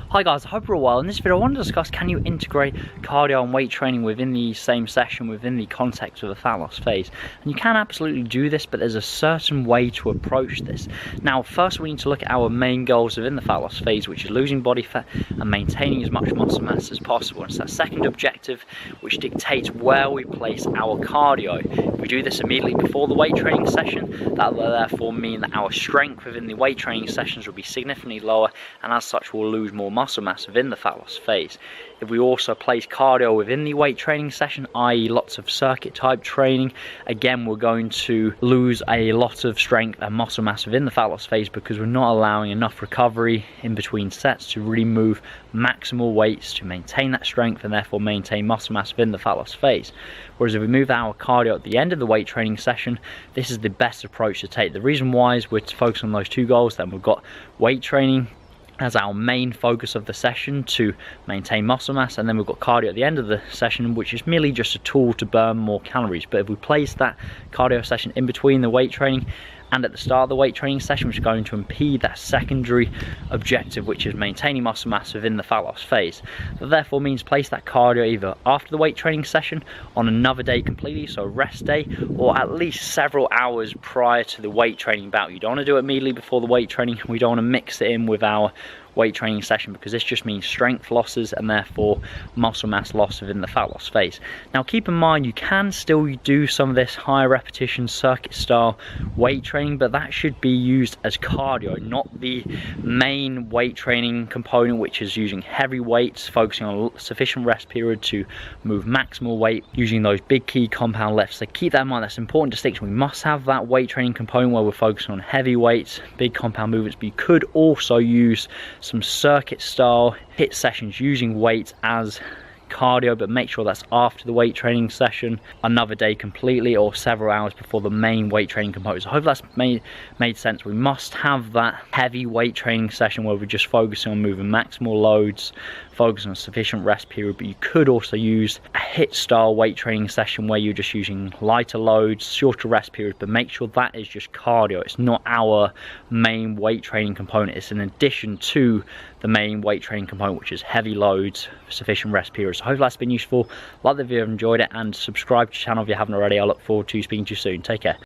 Hi guys, I hope you're all well. In this video I want to discuss, can you integrate cardio and weight training within the same session, within the context of a fat loss phase? And you can absolutely do this, but there's a certain way to approach this. Now first we need to look at our main goals within the fat loss phase, which is losing body fat and maintaining as much muscle mass as possible. And it's that second objective which dictates where we place our cardio. If we do this immediately before the weight training session, that will therefore mean that our strength within the weight training sessions will be significantly lower, and as such we'll lose more muscle mass within the fat loss phase. If we also place cardio within the weight training session, i.e. lots of circuit type training, again we're going to lose a lot of strength and muscle mass within the fat loss phase because we're not allowing enough recovery in between sets to really move maximal weights to maintain that strength and therefore maintain muscle mass within the fat loss phase. Whereas if we move our cardio at the end of the weight training session, this is the best approach to take. The reason why is we're focused on those two goals. Then we've got weight training as our main focus of the session to maintain muscle mass, and then we've got cardio at the end of the session, which is merely just a tool to burn more calories. But if we place that cardio session in between the weight training and at the start of the weight training session, which is going to impede that secondary objective, which is maintaining muscle mass within the fat loss phase. That therefore means place that cardio either after the weight training session, on another day completely, so a rest day, or at least several hours prior to the weight training bout. You don't want to do it immediately before the weight training. We don't want to mix it in with our weight training session because this just means strength losses and therefore muscle mass loss within the fat loss phase. Now keep in mind, you can still do some of this higher repetition circuit style weight training, but that should be used as cardio, not the main weight training component, which is using heavy weights, focusing on sufficient rest period to move maximal weight using those big key compound lifts. So keep that in mind. That's an important distinction. We must have that weight training component where we're focusing on heavy weights, big compound movements, but you could also use some circuit style HIIT sessions using weights as cardio, but make sure that's after the weight training session, another day completely, or several hours before the main weight training component. So I hope that's made sense. We must have that heavy weight training session where we're just focusing on moving maximal loads, focusing on sufficient rest period, but you could also use a HIIT style weight training session where you're just using lighter loads, shorter rest periods, but make sure that is just cardio. It's not our main weight training component. It's in addition to the main weight training component, which is heavy loads, sufficient rest periods. So hopefully that's been useful. Like the video if you enjoyed it, and subscribe to the channel if you haven't already. I look forward to speaking to you soon. Take care.